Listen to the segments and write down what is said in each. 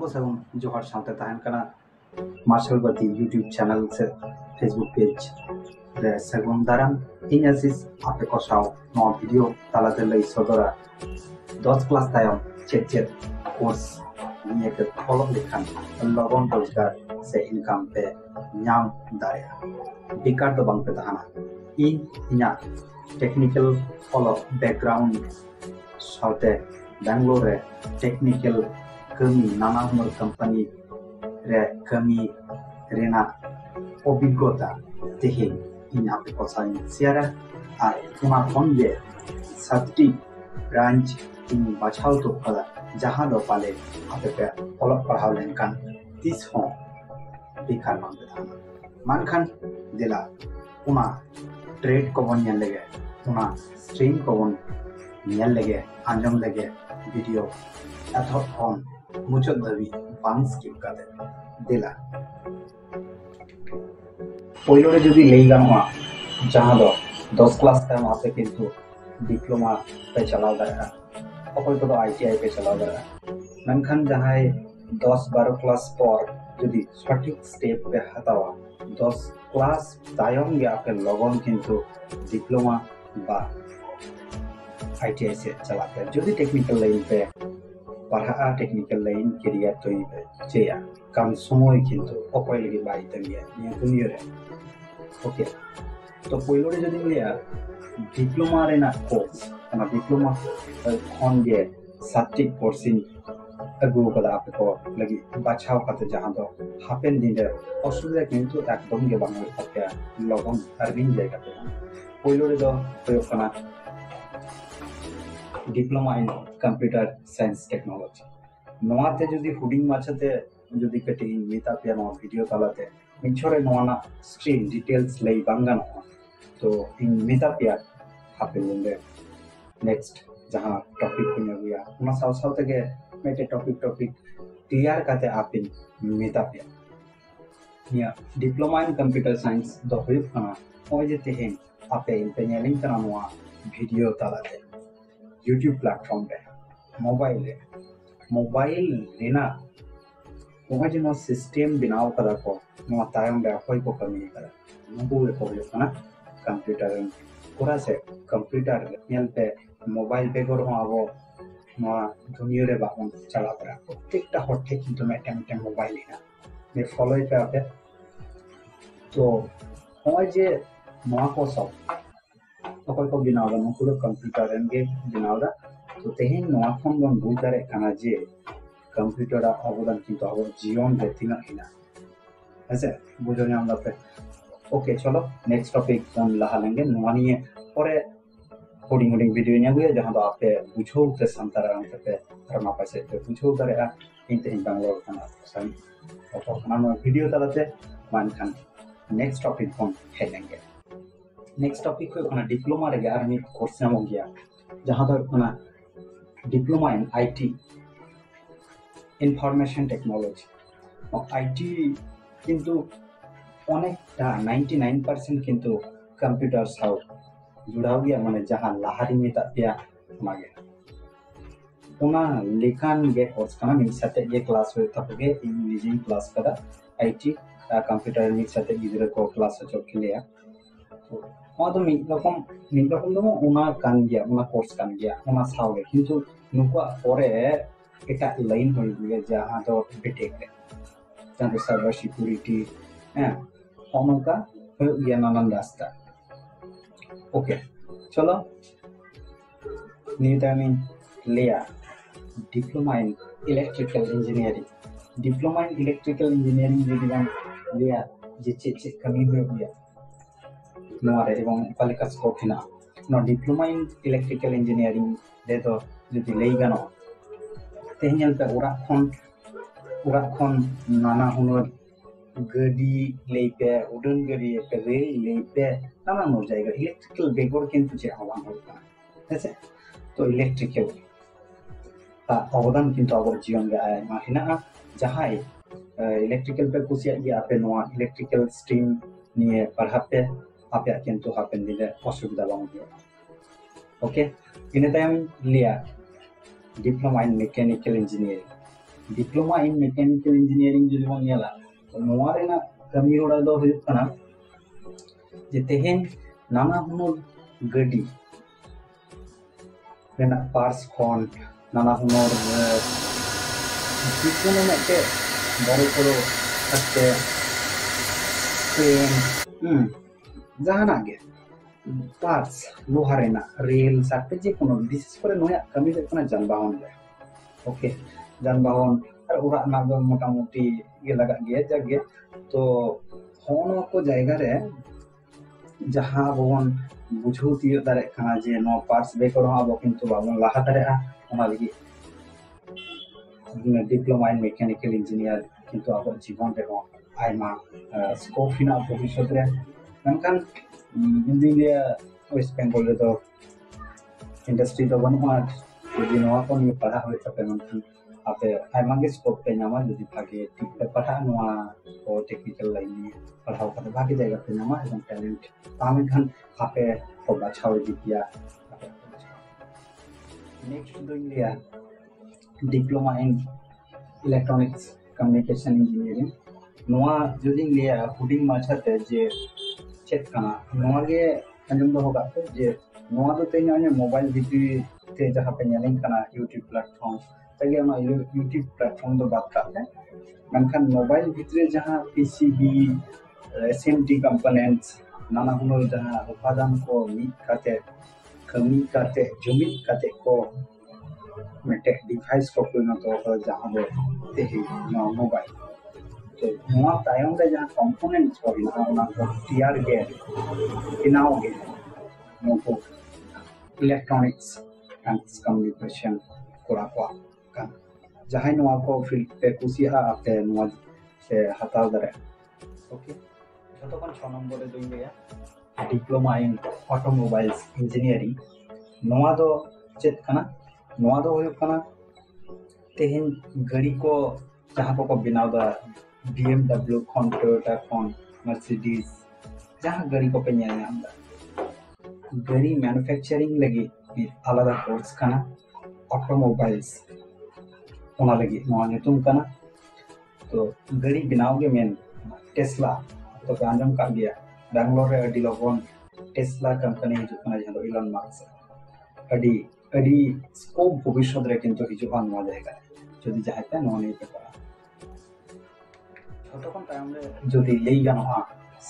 को सगुन जोहार साउते तहन कना मार्शल बती यूट्यूब चैनल से फेसबुक पेज रे सगुन दाराम इन असिस आपे को साव नो वीडियो तालाते लई सदरा 10 क्लास तायम चेक कोर्स निये के फॉलो लेखान लगन रोजगार से इनकम पे नाम दाया बेकार तो बांग पे तहाना इना टेक्निकल फॉलो बैकग्राउंड साउते बेंगलोर रे टेक्निकल कमी नाना हुनर कंपनी रे कमी रेना अभिज्ञता तेहे इन आपे को साइन सियारा और उना फोन जे सत्ती ब्रांच इन बाछाव तो कला जहां दो पाले आपे पे अलग पढ़ाव लेनकान 30 हो बेकार मांग था मानखान दिला उना ट्रेड को बन लगे उना स्ट्रीम को बन लगे आंजम लगे वीडियो अथवा मुझे दबी बांग स्किप कर दे दिला पहले जो भी ले गाना जहाँ दो 10 क्लास तक आपे किंतु डिप्लोमा पे चलाओ दरका अकोय तो आईटीआई पे चलाओ दरका मनखान जहाँ 10-12 क्लास पर यदि सठिक स्टेप पे हतावा 10 क्लास तायम गे आपे लगन किंतु डिप्लोमा बा आईटीआई से चलाते यदि टेक्निकल लाइन पे पढ़ा टेक्निकल लाइन करियर तो चेया काम समय किंतु अकोय लगे बाई तंगे ये दुनिया रे ओके तो पहिलो रे जदि लिया डिप्लोमा रे ना कोर्स ना डिप्लोमा खन गे सात्विक कोर्सिंग अगु कदा आपे को लगी बाछाव खाते जहां दो हापेन दिन रे असुविधा किंतु एकदम गे बांग आपे लगन अर्निंग जायगा पे पहिलो रे दो प्रयोग करना diploma in computer science technology नोआते जदि हुडिंग माछते जदि कटी मिता पे नो वीडियो तालाते मिछोरे नोना स्ट्रीम डिटेल्स लई बांगान तो इन मिता पे हापेलेंगे नेक्स्ट जहां टॉपिक को नगुया उना साव साव तके मेटे टॉपिक क्लियर काते आपिन मिता पे या डिप्लोमा इन कंप्यूटर साइंस दो हुइफ खाना ओय जेते हेन आपे इन पे नेलिंग करा नोआ वीडियो तालाते YouTube प्लेटफॉर्म पे मोबाइल लेना वहाँ जो सिस्टम बनाओ करा को नोआ तायम बे अकोय को कमी करा नुबु को लेना कंप्यूटर पूरा से कंप्यूटर नेल पे मोबाइल पे को आबो नोआ दुनिया रे बाउन चला करा प्रत्येकटा हटे किंतु मेटे मोबाइल लेना ने फॉलो पे आपे तो वहाँ जे नोआ को सब अकोय को बिनावदा नुकुल कंप्यूटर एंगे बिनावदा तो तेहेन नोआ फोन बन बुझ दारे काना जे कंप्यूटर अवदान किंतु अब जीवन रे तिना हिना ऐसे बुझो नाम दापे ओके चलो नेक्स्ट टॉपिक फोन लहा लेंगे नोआ निये परे कोडिंग वीडियो न्या गुया जहां दो आपे बुझो ते संतार अंत पे रमा पासे पे बुझो दारे आ इनते इन बांग्ला खाना सन और खाना वीडियो तालाते मान खान नेक्स्ट टॉपिक फोन हेलेंगे नेक्स्ट टॉपिक को डिप्लोमा रे आर्मी कोर्स नाम हो गया जहां तो diploma in IT information technology और आईटी किंतु अनेकटा 99% किंतु कंप्यूटर साउ जुड़ाव गया माने जहां लाहारी में तापिया मागे उना लेखान गे कोर्स काना मिल साथे ये क्लास हो तपगे इंग्लिश क्लास कदा आईटी कंप्यूटर मिल साथे गिदरे को क्लास हो चोकिलिया तो वहाँ तो मिल रकम दो उना कान गया उना कोर्स कान गया उना सावे किंतु नुकुआ परे एटा लाइन होई गया जहां तो बीटेक रे जहां तो साइबर सिक्योरिटी का ये नानान रास्ता ओके चलो न्यू टाइमिंग लिया डिप्लोमा इन इलेक्ट्रिकल इंजीनियरिंग जो दिगान लिया जे चे कमी हो गया नोआरे एवं पालिका स्कोप हिना नो डिप्लोमा इन इलेक्ट्रिकल इंजीनियरिंग दे तो जदि लेई गानो तेहनल पे उरा खन नाना हुनर गडी लेई पे उडन गडी पे रेल लेई पे नाना नो जायगा इलेक्ट्रिकल बेगोर किंतु जे हवा होता ऐसे तो इलेक्ट्रिकल ता अवदान किंतु अब जीवन गे आय मा हिना जहां इलेक्ट्रिकल पे कुसिया गया पे नोआ इलेक्ट्रिकल स्ट्रीम निये पढ़ाते आपे किंतु हापेन दिले असुविधा बांग गया ओके इन टाइम लिया diploma in mechanical engineering diploma in mechanical engineering जो बन नेला नोआ रेना कमी होड़ा दो हुयुग कना जे तेहेन नाना हुनर गड्डी रेना पार्ट्स खन नाना हुनर जिकोनो मेटे बड़ो बड़ो आते ट्रेन जहाना गे पार्ट्स लोहा रेना रेल साथे जिकोनो विशेष करे नोया कमी हुयुग कना जानबाहन रे ओके जानबाहन और उड़ा ना दो मोटामुटी ये लगा गया जगह तो होनो को जायगा रे जहां बोन बुझो तियो दारे खाना जे नो पार्ट्स बेकर हा बो किंतु बाबन लाहा दारे ओना लगी डिप्लोमा इन मैकेनिकल इंजीनियर किंतु अब जीवन रे हो आयमा स्कोप हिना भविष्य रे नंकन इंजीनियर वेस्ट बेंगल रे तो इंडस्ट्री तो बनुआ यदि नोआ को नि पढ़ा होय तबे नंकन आपे आयमा के स्कोप पे नामा यदि भागे ठीक पे पढ़ा नोआ को टेक्निकल लाइन में पढ़ाओ कर भागे जाएगा पे नामा एकदम टैलेंट तामे खान आपे को बाछाओ दिया नेक्स्ट दो लिया diploma in electronics communication engineering नोआ जोदिन लिया हुडिंग माछाते जे चेक कना नोआ गे अंजम दो होगा पे जे नोआ तो तेने मोबाइल वीडियो ते जहां पे नेलिंग कना यूट्यूब प्लेटफॉर्म तगे ना यूट्यूब प्लेटफॉर्म दो बात करते मनखान मोबाइल भितरे जहां पीसीबी एसएमडी कंपोनेंट्स नाना हुनर जहां उपादान को मीट काते कमी काते जुमित काते को मेटे डिवाइस को कोई ना तो जहां दो तेही मोबाइल तो नोआ तायम रे जहां कंपोनेंट्स को ना को टीआर गे इनाओ गे नको इलेक्ट्रॉनिक्स एंड कम्युनिकेशन कोरा को kan jahay no ako field pe kusiha ape no se hataw dare okay joto kon 6 number re doi leya diploma in automobiles engineering noa do chet kana noa do hoy kana tehin gari ko jaha ko binaw da BMW kon Toyota kon Mercedes jaha gari ko pe nyal nyam da gari manufacturing lagi alada course kana automobiles ओना लगी नोआ नेतुम कना तो गड़ी बनाओगे main Tesla तो आंजम का गया बेंगलोर रे अडी लगन टेस्ला कंपनी हिजु कना जहां इलन मार्क्स अडी स्कोप भविष्य रे किंतु हिजु बान नोआ जाएगा जदि जाहते नोआ नहीं पे करा छोटो कोन टाइम रे जदि लेई गानोआ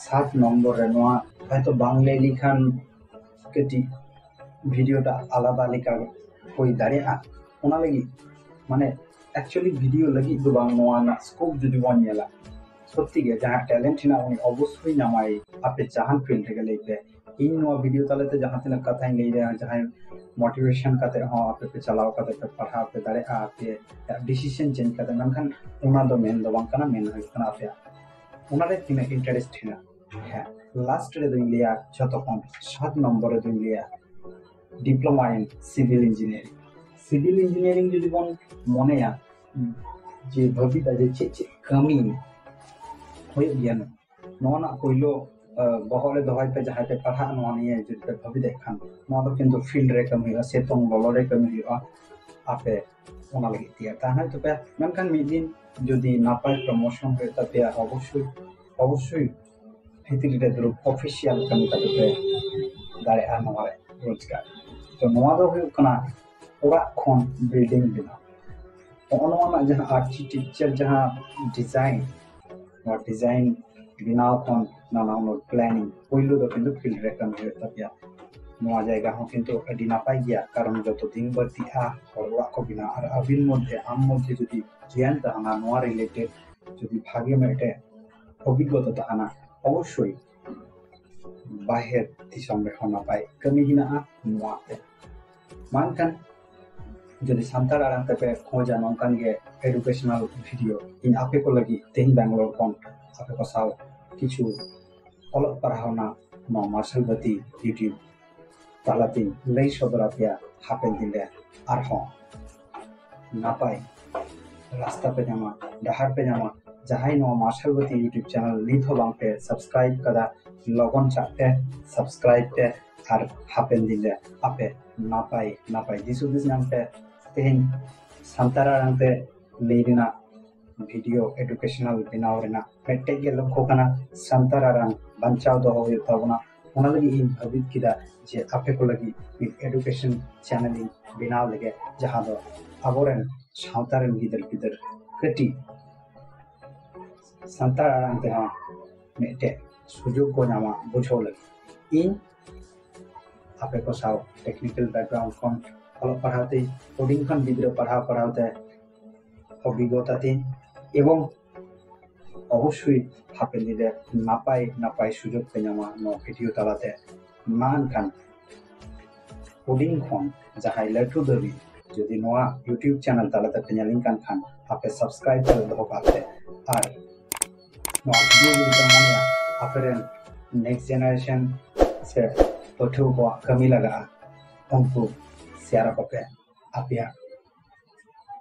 7 नंबर रे नोआ हयतो बांग्ला लिखान केटी भिडियोटा आलादा लिखा कोई दाड़िया ओना लगी माने एक्चुअली वीडियो लगी दो बांग नोआ ना स्कोप जदि बन नेला सत्य गे जहां टैलेंट हिना उनी अवश्य नामाय आपे जहां फील्ड रे लेबे इन नोआ वीडियो तलेते जहां तिना कथा लई रे जहां मोटिवेशन काते हो आपे पे चलाव काते पे पढ़ा पे दारे आपे डिसीजन चेंज काते ननखान ओना दो मेन दो बांग कना मेन होय कना आपे ओना रे तिना इंटरेस्ट हिना है लास्ट रे दो लिया जतो कोन 7 नंबर रे दो लिया डिप्लोमा इन सिविल इंजीनियरिंग যদি বন মনে যে ভবিতা যে চে কমি হই জ্ঞান ননা কইলো বহলে দহাই पे जहां पे पढ़ा नवा नहीं जो पे भबि देखान नवा तो किंतु फील्ड रे कमी है सेतों बलो रे कमी है आपे ओना लगी दिया ताना तो पे मनखान मिदिन যদি নাপাই প্রমোশন হয় তবে অবশ্যই ভিতরি রে দর অফিশিয়াল কমি কাতে দাঁড়ে আনওয়ারে রোজগার তো নওয়া দো হুᱭᱩᱜ ᱠᱟᱱᱟ ओरा खन बिल्डिंग बिना ओनोना जहां आर्किटेक्चर जहां डिजाइन बिनाव खन नाना नो प्लानिंग पहिलो दो किंतु फील्ड रे कम हो तबिया नोआ जायगा हो किंतु अडी नापाय गया कारण जतो दिन बर्ती आ ओरा को बिना और अबिन मध्य आम मध्य जदि ज्ञान ताना नोआ रिलेटेड जदि भागे मेटे अभिज्ञता ताना अवश्य बाहेर दिसम रे होना पाए कमी हिना नोआ ते मानkan jadi santar arang tepe खोजा नोंकान गे एडुकेशनल वीडियो इन आपे को लगी तेन बेंगलोर कोन आपे को साव किछु अलग पढ़ावना नो मार्शल बती यूट्यूब तालाती लई सदरा पिया हापेन दिले आर हो नापाय रास्ता पे जामा डहार पे जामा जहां नो मार्शल बती यूट्यूब चैनल नीत हो बांग पे सब्सक्राइब कदा लगन चाटे सब्सक्राइब पे आर हापेन दिले आपे नापाय दिसु दिस नाम पे तेन संतारा रंग पे लेना वीडियो एजुकेशनल बनाव रेना मेटे के लक्ष्य कना संतार आराम बंचाव दो हो ताबना ओना लगी इन भाबित किदा जे आपे को लगी एजुकेशन चैनल बनाव लगे जहां दो अबोरेन सावतारन गिदर गिदर कटी संतार आराम ते हां मेटे सुजोग को नामा बुझो लगी इन आपे को साव टेक्निकल बैकग्राउंड कौन फॉलो पढ़ाते कोडिंग खन गिदर पढ़ाते অভিজ্ঞতা দিন এবং অবশ্যই হাপেন দিলে নাপাই সুযোগ পেয়ে নামা ভিডিও তালাতে মান খান কোডিং খন যাহাই লেটু দবি যদি নোয়া ইউটিউব চ্যানেল তালাতে পেঞ্জালিং কান খান আপে সাবস্ক্রাইব করে দহ পাতে আর নোয়া ভিডিও যদি মনে আপেরেন नेक्स्ट जनरेशन से पठु को कमी लगा उनको शेयर करके आप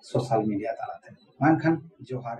सोशल मीडिया तालाते मान खान जोहार।